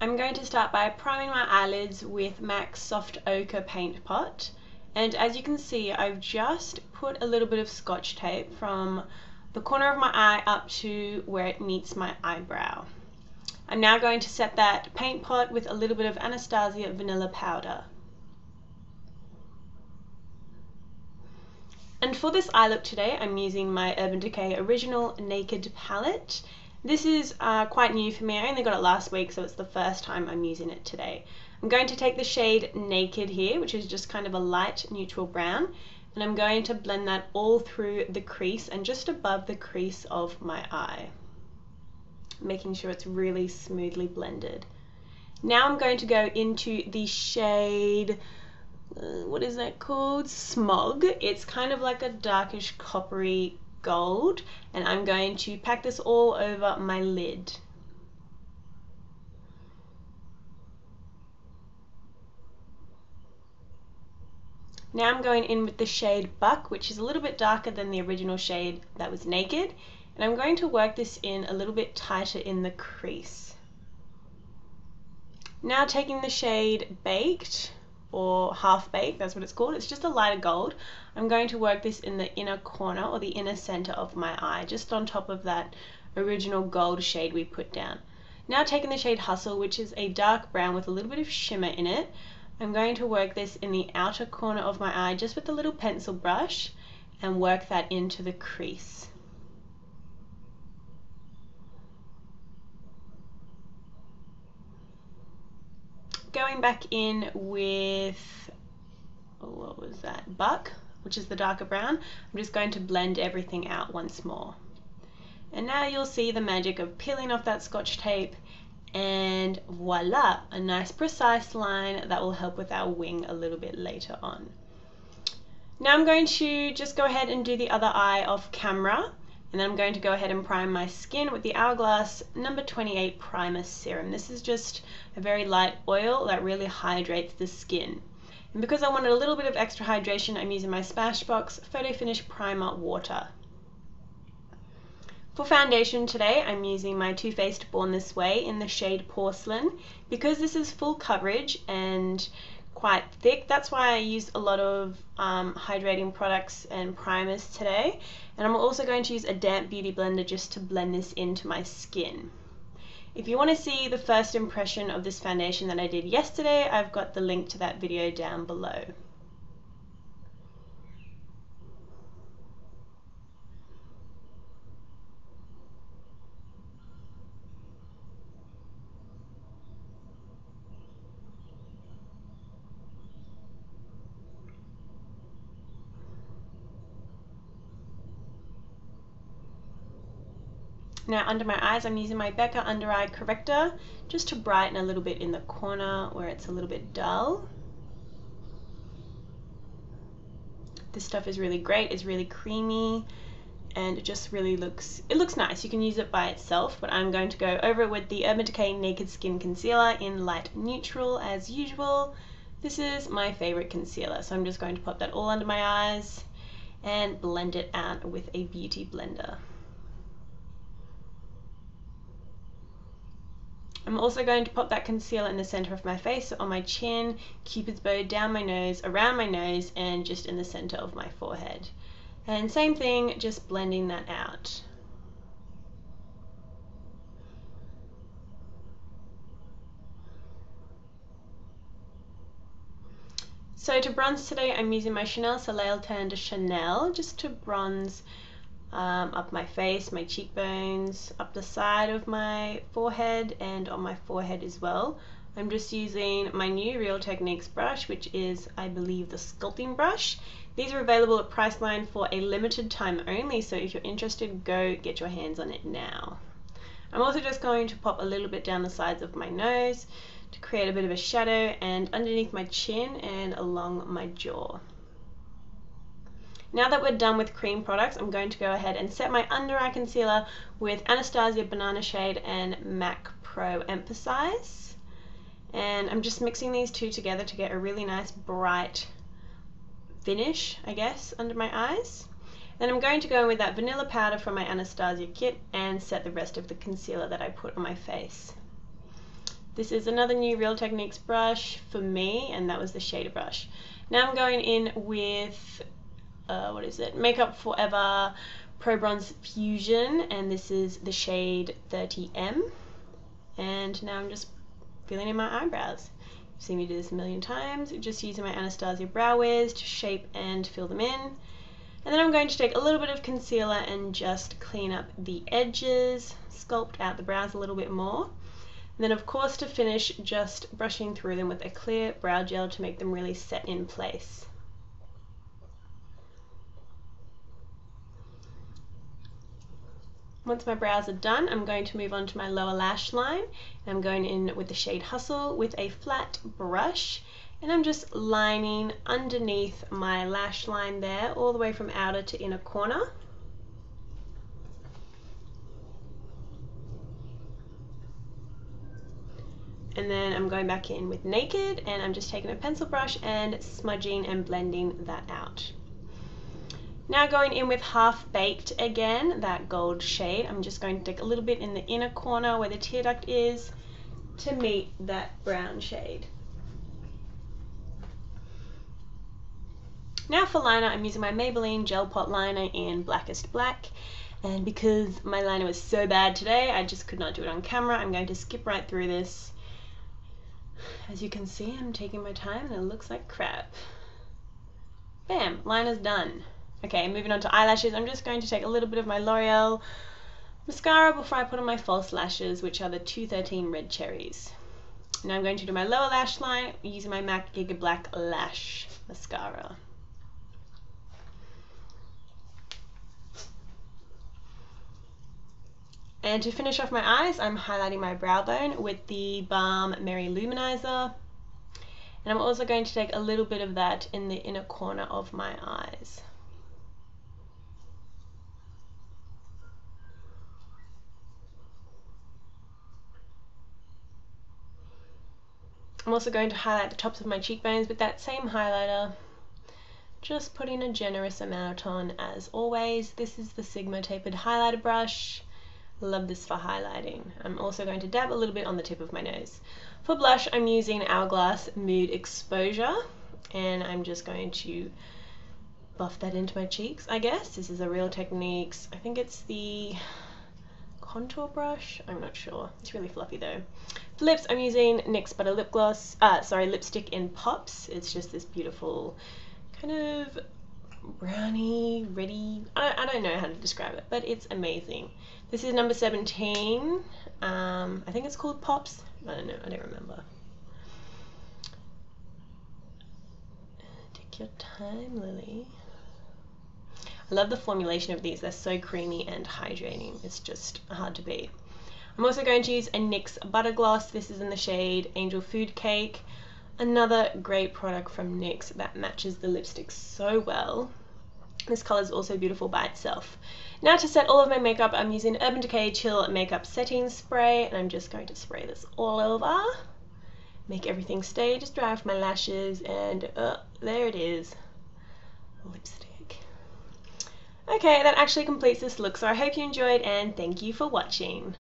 I'm going to start by priming my eyelids with MAC's Soft Ochre Paint Pot, and as you can see I've just put a little bit of Scotch tape from the corner of my eye up to where it meets my eyebrow. I'm now going to set that paint pot with a little bit of Anastasia vanilla powder. And for this eye look today, I'm using my Urban Decay Original Naked palette. This is quite new for me. I only got it last week, so it's the first time I'm using it today. I'm going to take the shade Naked here, which is just kind of a light neutral brown, and I'm going to blend that all through the crease and just above the crease of my eye, making sure it's really smoothly blended. Now I'm going to go into the shade, what is that called? Smog. It's kind of like a darkish coppery gold, and I'm going to pack this all over my lid. Now I'm going in with the shade Buck, which is a little bit darker than the original shade that was Naked, and I'm going to work this in a little bit tighter in the crease. Now taking the shade Baked, or Half Baked, that's what it's called, it's just a lighter gold, I'm going to work this in the inner corner or the inner center of my eye, just on top of that original gold shade we put down. Now taking the shade Hustle, which is a dark brown with a little bit of shimmer in it, I'm going to work this in the outer corner of my eye just with a little pencil brush and work that into the crease. Going back in with, what was that, Buck, which is the darker brown, I'm just going to blend everything out once more. And now you'll see the magic of peeling off that Scotch tape, and voila, a nice precise line that will help with our wing a little bit later on. Now I'm going to just go ahead and do the other eye off camera, and then I'm going to go ahead and prime my skin with the Hourglass number 28 Primer Serum. This is just a very light oil that really hydrates the skin. And because I wanted a little bit of extra hydration, I'm using my SMASHBOX Photo Finish Primer Water. For foundation today, I'm using my Too Faced Born This Way in the shade Porcelain. Because this is full coverage and quite thick, that's why I used a lot of hydrating products and primers today. And I'm also going to use a damp beauty blender just to blend this into my skin. If you want to see the first impression of this foundation that I did yesterday, I've got the link to that video down below. Now under my eyes, I'm using my BECCA Under Eye Corrector just to brighten a little bit in the corner where it's a little bit dull. This stuff is really great, it's really creamy, and it just really looks nice. You can use it by itself, but I'm going to go over it with the Urban Decay Naked Skin Concealer in light neutral as usual. This is my favorite concealer, so I'm just going to pop that all under my eyes and blend it out with a beauty blender. I'm also going to pop that concealer in the center of my face, so on my chin, cupid's bow down my nose, around my nose, and just in the center of my forehead. And same thing, just blending that out. So to bronze today, I'm using my Chanel Soleil turned Chanel just to bronze up my face, my cheekbones, up the side of my forehead, and on my forehead as well. I'm just using my new Real Techniques brush, which is, I believe, the sculpting brush. These are available at Priceline for a limited time only, so if you're interested, go get your hands on it now. I'm also just going to pop a little bit down the sides of my nose to create a bit of a shadow, and underneath my chin and along my jaw. Now that we're done with cream products, I'm going to go ahead and set my under eye concealer with Anastasia Banana Shade and MAC Pro Emphasize. And I'm just mixing these two together to get a really nice bright finish, I guess, under my eyes. Then I'm going to go in with that vanilla powder from my Anastasia kit and set the rest of the concealer that I put on my face. This is another new Real Techniques brush for me, and that was the shader brush. Now I'm going in with, what is it? Makeup Forever Pro Bronze Fusion, and this is the shade 30M. And now I'm just filling in my eyebrows. You've seen me do this a million times, just using my Anastasia brow wiz to shape and fill them in. And then I'm going to take a little bit of concealer and just clean up the edges, sculpt out the brows a little bit more. And then of course to finish, just brushing through them with a clear brow gel to make them really set in place. Once my brows are done, I'm going to move on to my lower lash line. And I'm going in with the shade Hustle with a flat brush. And I'm just lining underneath my lash line there, all the way from outer to inner corner. And then I'm going back in with Naked, and I'm just taking a pencil brush and smudging and blending that out. Now going in with Half Baked again, that gold shade. I'm just going to take a little bit in the inner corner where the tear duct is to meet that brown shade. Now for liner, I'm using my Maybelline Gel Pot Liner in Blackest Black, and because my liner was so bad today, I just could not do it on camera. I'm going to skip right through this. As you can see, I'm taking my time and it looks like crap. Bam, liner's done. Okay, moving on to eyelashes, I'm just going to take a little bit of my L'Oreal mascara before I put on my false lashes, which are the 213 Red Cherries. Now I'm going to do my lower lash line using my MAC Giga Black Lash Mascara. And to finish off my eyes, I'm highlighting my brow bone with the Balm Merry Luminizer. And I'm also going to take a little bit of that in the inner corner of my eyes. I'm also going to highlight the tops of my cheekbones with that same highlighter. Just putting a generous amount on as always. This is the Sigma tapered highlighter brush. Love this for highlighting. I'm also going to dab a little bit on the tip of my nose. For blush, I'm using Hourglass Mood Exposure, and I'm just going to buff that into my cheeks, I guess. This is a Real Techniques, I think it's the contour brush, I'm not sure. It's really fluffy though. For lips, I'm using NYX Butter Lip Gloss, lipstick in Pops. It's just this beautiful kind of brownie, reddy, I don't know how to describe it, but it's amazing. This is number 17. I think it's called Pops. I don't know, I don't remember. Take your time, Lily. I love the formulation of these. They're so creamy and hydrating. It's just hard to beat. I'm also going to use a NYX Butter Gloss. This is in the shade Angel Food Cake. Another great product from NYX that matches the lipstick so well. This color is also beautiful by itself. Now to set all of my makeup, I'm using Urban Decay Chill Makeup Setting Spray, and I'm just going to spray this all over. Make everything stay, just dry off my lashes, and there it is. Lipstick. Okay, that actually completes this look, so I hope you enjoyed, and thank you for watching.